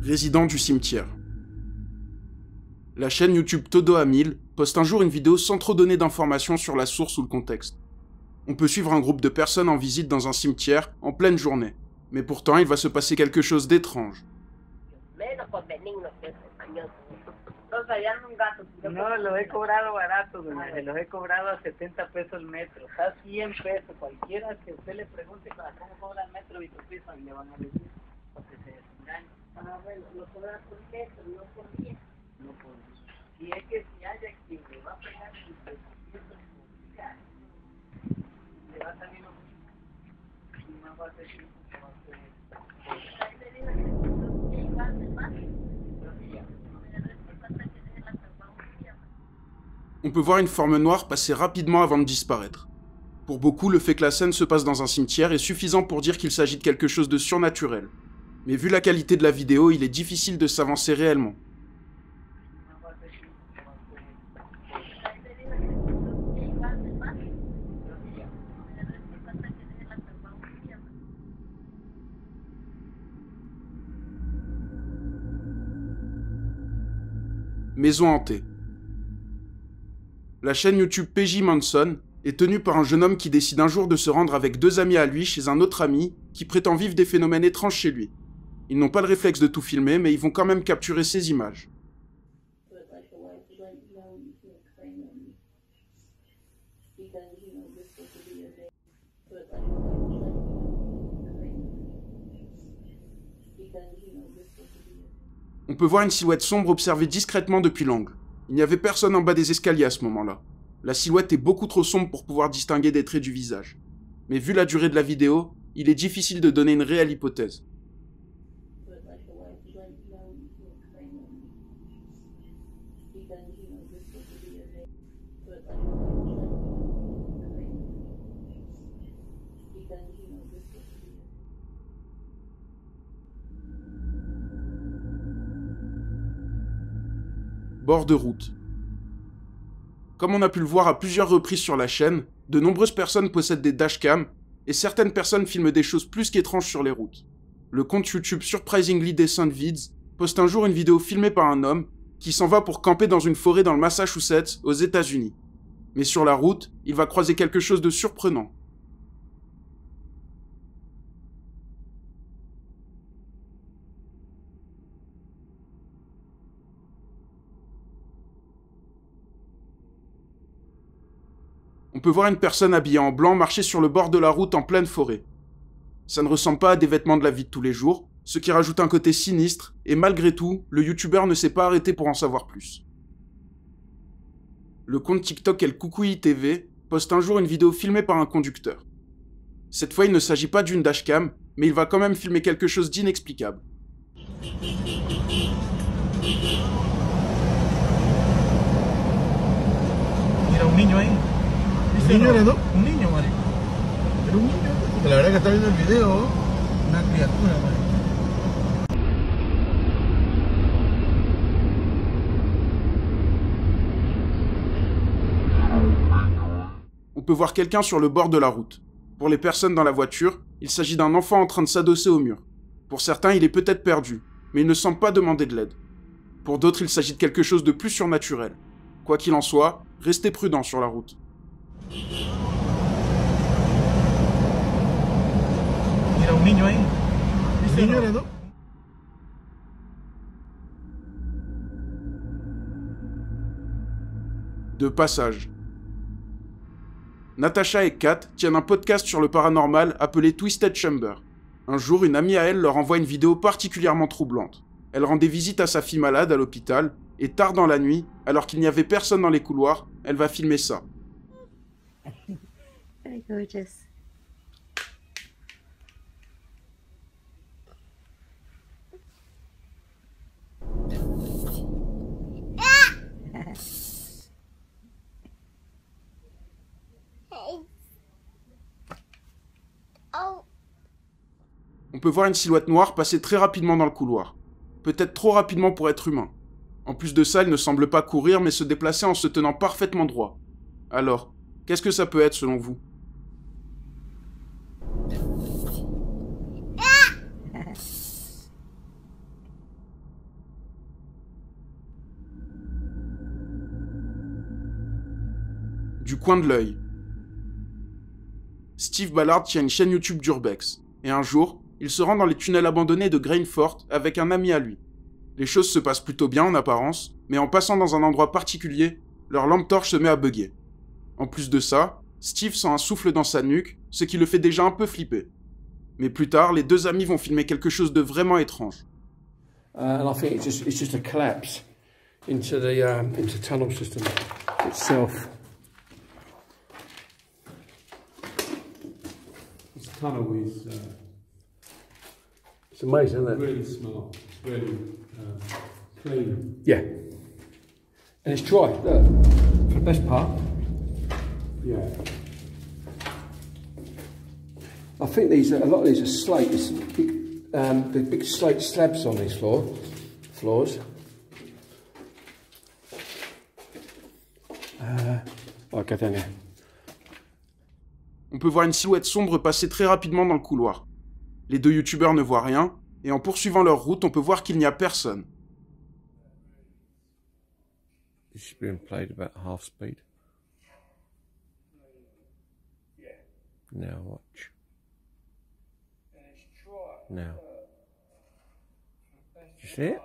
résident du cimetière. La chaîne YouTube Todo Amil poste un jour une vidéo sans trop donner d'informations sur la source ou le contexte. On peut suivre un groupe de personnes en visite dans un cimetière en pleine journée. Mais pourtant, il va se passer quelque chose d'étrange. No, los he cobrado barato, doña. Se los he cobrado a 70 pesos el metro. Está a 100 pesos. Cualquiera que usted le pregunte cómo cobra el metro Vitupisa, le van a decir, porque se desengaña. Ah, bueno, lo cobran por metro, no por día. No por día. Y es que si haya quien le va a pegar el presupuesto inmobiliario, le va a salir lo mismo. Y no va a ser que va a ser. Ahí le digo que no va a ser más. On peut voir une forme noire passer rapidement avant de disparaître. Pour beaucoup, le fait que la scène se passe dans un cimetière est suffisant pour dire qu'il s'agit de quelque chose de surnaturel. Mais vu la qualité de la vidéo, il est difficile de s'avancer réellement. Maison hantée. La chaîne YouTube PJ Manson est tenue par un jeune homme qui décide un jour de se rendre avec deux amis à lui chez un autre ami qui prétend vivre des phénomènes étranges chez lui. Ils n'ont pas le réflexe de tout filmer, mais ils vont quand même capturer ces images. On peut voir une silhouette sombre observée discrètement depuis l'angle. Il n'y avait personne en bas des escaliers à ce moment-là. La silhouette est beaucoup trop sombre pour pouvoir distinguer des traits du visage. Mais vu la durée de la vidéo, il est difficile de donner une réelle hypothèse. Bord de route. Comme on a pu le voir à plusieurs reprises sur la chaîne, de nombreuses personnes possèdent des dashcams et certaines personnes filment des choses plus qu'étranges sur les routes. Le compte YouTube Surprisingly Decent Vids poste un jour une vidéo filmée par un homme qui s'en va pour camper dans une forêt dans le Massachusetts, aux États-Unis. Mais sur la route, il va croiser quelque chose de surprenant. On peut voir une personne habillée en blanc marcher sur le bord de la route en pleine forêt. Ça ne ressemble pas à des vêtements de la vie de tous les jours, ce qui rajoute un côté sinistre, et malgré tout, le youtubeur ne s'est pas arrêté pour en savoir plus. Le compte TikTok El Koukoui TV poste un jour une vidéo filmée par un conducteur. Cette fois, il ne s'agit pas d'une dashcam, mais il va quand même filmer quelque chose d'inexplicable. Mira un niño ahí. ¿Un niño era, no? Un niño, marico. Era un niño, porque la verdad que está viendo el video, Una criatura, marico. On peut voir quelqu'un sur le bord de la route. Pour les personnes dans la voiture, il s'agit d'un enfant en train de s'adosser au mur. Pour certains, il est peut-être perdu, mais il ne semble pas demander de l'aide. Pour d'autres, il s'agit de quelque chose de plus surnaturel. Quoi qu'il en soit, restez prudents sur la route. Mira un niño ahí. ¿un niño era, no? De passage. Natasha et Kat tiennent un podcast sur le paranormal appelé Twisted Chamber. Un jour, une amie à elle leur envoie une vidéo particulièrement troublante. Elle rendait visite à sa fille malade à l'hôpital, et tard dans la nuit, alors qu'il n'y avait personne dans les couloirs, elle va filmer ça. Very gorgeous. On peut voir une silhouette noire passer très rapidement dans le couloir. Peut-être trop rapidement pour être humain. En plus de ça, elle ne semble pas courir mais se déplacer en se tenant parfaitement droit. Alors, qu'est-ce que ça peut être selon vous ? du coin de l'œil. Steve Ballard tient une chaîne YouTube d'urbex, et un jour, il se rend dans les tunnels abandonnés de Grainfort avec un ami à lui. Les choses se passent plutôt bien en apparence, mais en passant dans un endroit particulier, leur lampe torche se met à bugger. En plus de ça, Steve sent un souffle dans sa nuque, ce qui le fait déjà un peu flipper. Mais plus tard, les deux amis vont filmer quelque chose de vraiment étrange. And I think it's just a collapse into the tunnel system itself. This tunnel is it's amazing, isn't it? Really smart. It's really clean. Yeah, and it's dry. Look, for the best part. Yeah. I think a lot of these are slate. There's big slate slabs on these floors. I'll go down here. On peut voir une silhouette sombre passer très rapidement dans le couloir. Les deux youtubeurs ne voient rien, et en poursuivant leur route, on peut voir qu'il n'y a personne. This is being played about half speed. Now watch. Now. You see it?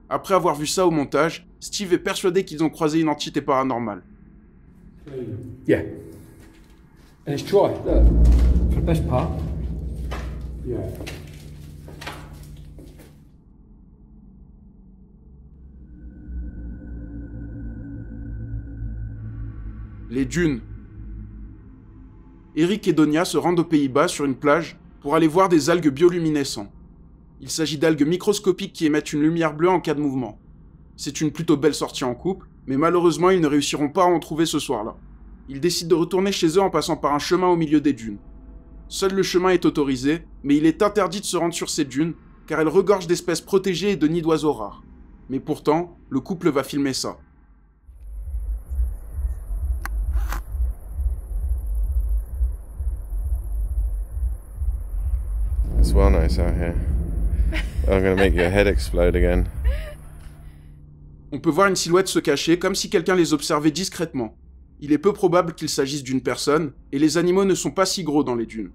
Après avoir vu ça au montage, Steve est persuadé qu'ils ont croisé une entité paranormale. Yeah. And it's dry. Look, for the best part. Yeah. Les dunes. Eric et Donia se rendent aux Pays-Bas sur une plage pour aller voir des algues bioluminescentes. Il s'agit d'algues microscopiques qui émettent une lumière bleue en cas de mouvement. C'est une plutôt belle sortie en couple, mais malheureusement ils ne réussiront pas à en trouver ce soir-là. Ils décident de retourner chez eux en passant par un chemin au milieu des dunes. Seul le chemin est autorisé, mais il est interdit de se rendre sur ces dunes, car elles regorgent d'espèces protégées et de nids d'oiseaux rares. Mais pourtant, le couple va filmer ça. It's well nice out here. I'm gonna make your head explode again. On peut voir une silhouette se cacher comme si quelqu'un les observait discrètement. Il est peu probable qu'il s'agisse d'une personne, et les animaux ne sont pas si gros dans les dunes.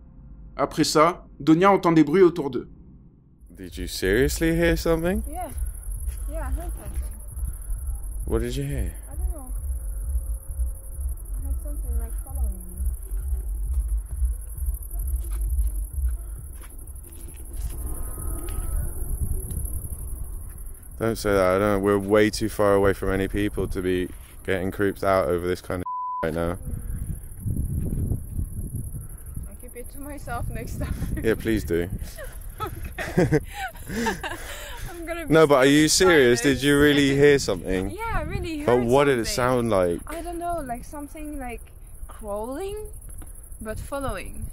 Après ça, Donia entend des bruits autour d'eux. Did you seriously hear something? Yeah. Yeah, I heard something. What did you hear? I don't know. I heard something like following me. Don't say that. I don't know. We're way too far away from any people to be getting creeped out over this kind of right now. I'll keep it to myself next time. Yeah, please do. Okay. I'm gonna be No, but are you serious? silent. Did you really hear something? Yeah, I really heard But what did it something. sound like? I don't know, like something like crawling, but following.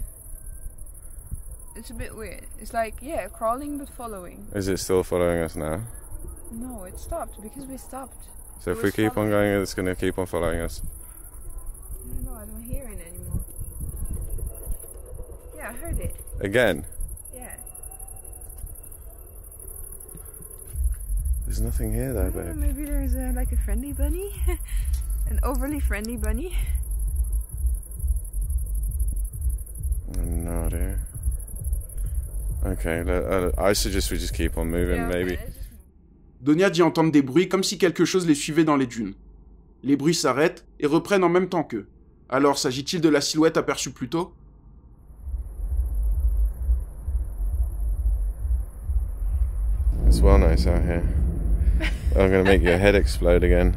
It's a bit weird. It's like, yeah, crawling but following. Is it still following us now? No, it stopped because we stopped. So if It we was keep on following. going, it's going to keep on following us. I don't know, I don't hear it anymore. Yeah, I heard it. Again? Yeah. There's nothing here though, babe. Maybe there's like a friendly bunny. An overly friendly bunny. Oh, no, dear. Okay, I suggest we just keep on moving, Yeah, maybe. okay. Donia dit entendre des bruits comme si quelque chose les suivait dans les dunes. Les bruits s'arrêtent et reprennent en même temps qu'eux. Alors s'agit-il de la silhouette aperçue plus tôt? It's well nice out here. I'm gonna make your head explode again.